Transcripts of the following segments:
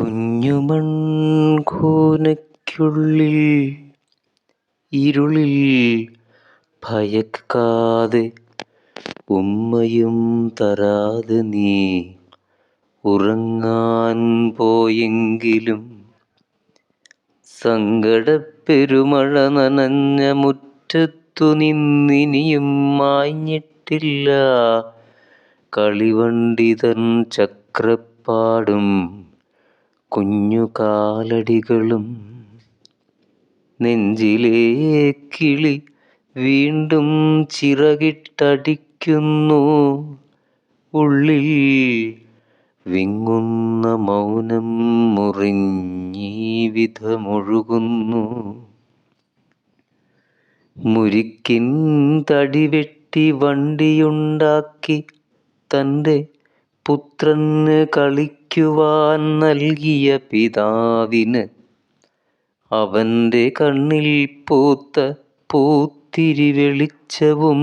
കുഞ്ഞുമൺകൂനയ്ക്കുള്ളിൽ ഇരുളിൽ ഭയക്കാതെ ഉമ്മയും തരാതെ നീ ഉറങ്ങാൻ പോയെങ്കിലും സങ്കടപ്പെരുമഴ നനഞ്ഞ മുറ്റത്തു നിന്നിനിയും മാഞ്ഞിട്ടില്ല കളിവണ്ടിതൻ ചക്രപ്പാടും കുഞ്ഞു കാലടികളും. നെഞ്ചിലെ കിളി വീണ്ടും ചിറകിട്ടടിക്കുന്നു, ഉള്ളിൽ വിങ്ങുന്ന മൗനം മുറിഞ്ഞീ വിധമൊഴുകുന്നു. മുരിക്കിൻ തടിവെട്ടി വണ്ടിയുണ്ടാക്കി തൻ്റെ പുത്രന് കളിക്കുവാൻ നൽകിയ പിതാവിന് അവൻ്റെ കണ്ണിൽ പൂത്ത പൂത്തിരി വെളിച്ചവും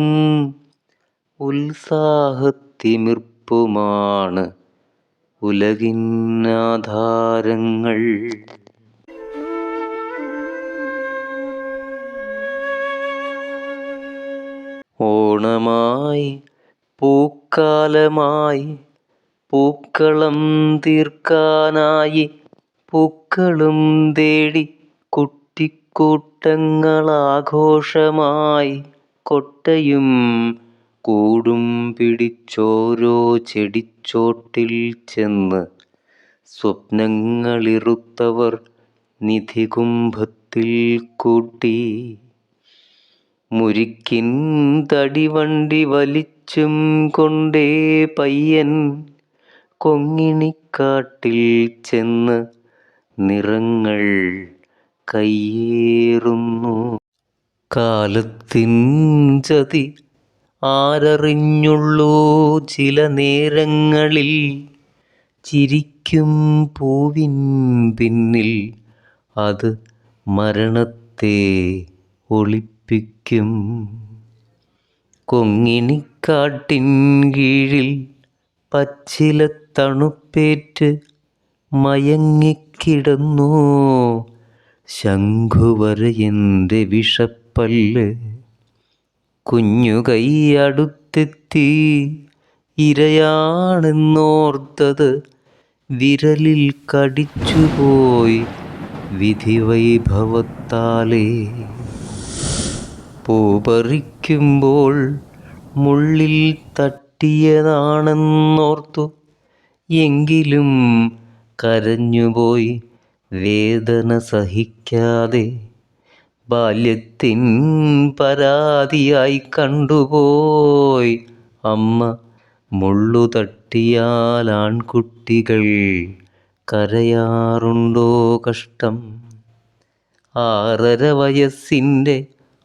ഉത്സാഹത്തിമിർപ്പുമാണ് ഉലകിനാധാരങ്ങൾ. ഓണമായി പൂക്കാലമായി പൂക്കളം തീർക്കാനായി പൂക്കളും തേടി കുട്ടിക്കൂട്ടങ്ങളാഘോഷമായി കൊട്ടയും കൂടും പിടിച്ചോരോ ചെടിച്ചോട്ടിൽ ചെന്ന് സ്വപ്നങ്ങളിറുത്തവർ നിധികുംഭത്തിൽ കൂട്ടി. മുരിക്കിൻ തടിവണ്ടി വലിച്ചും കൊണ്ടേ പയ്യൻ കൊങ്ങിണിക്കാട്ടിൽ ചെന്ന് നിറങ്ങൾ കയ്യേറുന്നു. കാലത്തിൻ ചതി ആരറിഞ്ഞുള്ളൂ, ചില നേരങ്ങളിൽ ചിരിക്കും പൂവിൻ പിന്നിൽ അത് മരണത്തെ ഒളിപ്പിക്കും. കൊങ്ങിണിക്കാട്ടിൻ കീഴിൽ പച്ചിലത്തണുപ്പേറ്റ് മയങ്ങിക്കിടന്നു ശംഖുവരയൻ്റെ വിഷപ്പല്ല്. കുഞ്ഞുകൈ അടുത്തെത്തി ഇരയാണെന്നോർത്തത് വിരലിൽ കടിച്ചുപോയി വിധിവൈഭവത്താലേ. പൂപറിക്കുമ്പോൾ മുള്ളിൽ തട്ടിയതാണെന്നോർത്തു എങ്കിലും കരഞ്ഞുപോയി വേദന സഹിക്കാതെ. ബാല്യത്തിൻ പരാതിയായി കണ്ടുപോയി അമ്മ മുള്ളു തട്ടിയാൽ ആൺകുട്ടികൾ കരയാറുണ്ടോ കഷ്ടം. 6.5 വയസ്സിൻ്റെ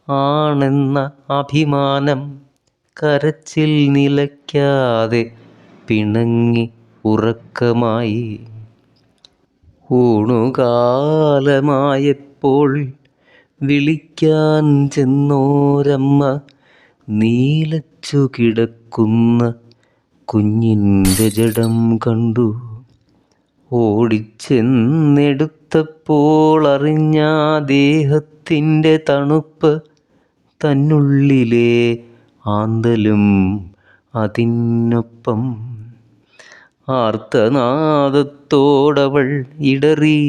ആണെന്ന അഭിമാനം കരച്ചിൽ നിലയ്ക്കാതെ പിണങ്ങി ഉറക്കമായി. ഊണുകാലമായപ്പോൾ വിളിക്കാൻ ചെന്നോരമ്മ നീലച്ചു കിടക്കുന്ന കുഞ്ഞിൻ്റെ ജഡം കണ്ടു. ഓടിച്ചെന്നെടുത്തപ്പോൾ അറിഞ്ഞ ദേഹത്തിൻ്റെ തണുപ്പ്, തന്നുള്ളിലെ ആന്തലും അതിനൊപ്പം. ആർത്തനാദത്തോടവൾ ഇടറി,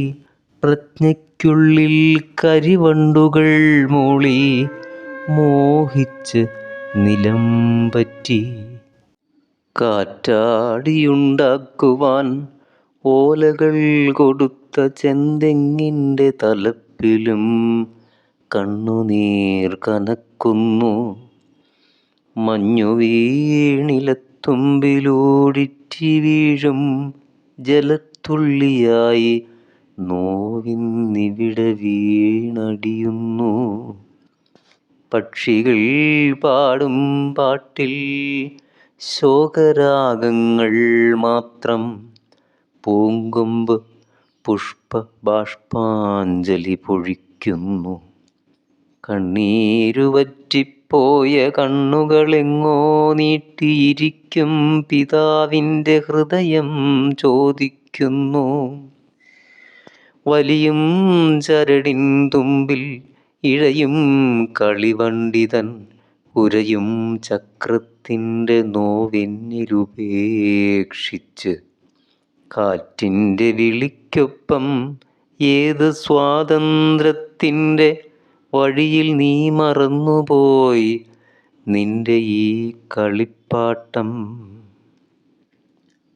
പ്രജ്ഞയ്ക്കുള്ളിൽ കരിവണ്ടുകൾ മൂളി മോഹിച്ച് നിലം പറ്റി. കാറ്റാടിയുണ്ടാക്കുവാൻ ഓലകൾ കൊടുത്ത ചെന്തെങ്ങിൻ്റെ തലപ്പിലും കണ്ണുനീർ കനക്കുന്നു. മഞ്ഞുവീണിലത്തുമ്പിലൂടിറ്റി വീഴും ജലത്തുള്ളിയായി നോവിന്നിവിടെ വീണടിയുന്നു. പക്ഷികൾ പാടും പാട്ടിൽ ശോകരാഗങ്ങൾ മാത്രം. പൂങ്കൊമ്പ് പുഷ്പബാഷ്പാഞ്ജലി പൊഴിക്കുന്നു. കണ്ണീരുവറ്റിപ്പോയ കണ്ണുകളെങ്ങോ നീട്ടിയിരിക്കും പിതാവിൻ്റെ ഹൃദയം ചോദിക്കുന്നു. വലിയും ചരടിൻ തുമ്പിൽ ഇഴയും കളിവണ്ടിതൻ ഉരയും ചക്രത്തിൻ്റെ നോവെന്നിലുപേക്ഷിച്ച് കാറ്റിൻ്റെ വിളിക്കൊപ്പം ഏത് സ്വാതന്ത്ര്യത്തിൻ്റെ വഴിയിൽ നീ മറന്നുപോയി നിന്റെ ഈ കളിപ്പാട്ടം.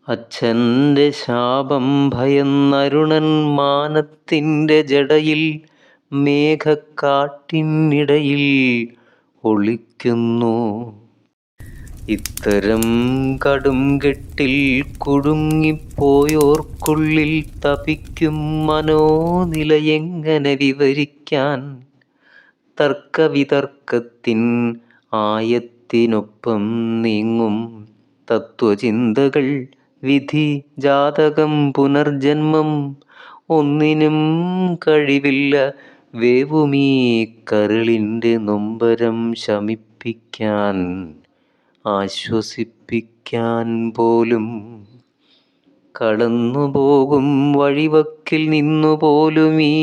അച്ഛൻ്റെ ശാപം ഭയന്നരുണൻ മാനത്തിൻ്റെ ജടയിൽ മേഘക്കാട്ടിനിടയിൽ ഒളിക്കുന്നു. ഇത്തരം കടുംകെട്ടിൽ കുടുങ്ങിപ്പോയോർക്കുള്ളിൽ തപിക്കും മനോനിലയെങ്ങനെ വിവരിക്കാൻ? തർക്കവിതർക്കത്തിൻ ആയത്തിനൊപ്പം നീങ്ങും തത്വചിന്തകൾ, വിധി, ജാതകം, പുനർജന്മം, ഒന്നിനും കഴിവില്ല വേവുമീ കരളിൻ്റെ നൊമ്പരം ശമിപ്പിക്കാൻ, ആശ്വസിപ്പിക്കാൻ പോലും. കടന്നുപോകും വഴിവക്കിൽ നിന്നുപോലും ഈ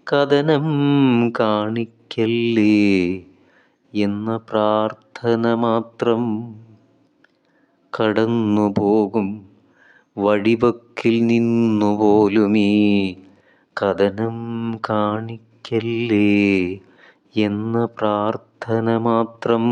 കഥനം കാണിക്കല്ലേ എന്ന പ്രാർത്ഥന മാത്രം. കടന്നുപോകും വഴിവക്കിൽ നിന്നുപോലും ഈ കഥനം കാണിക്കല്ലേ എന്ന പ്രാർത്ഥന മാത്രം.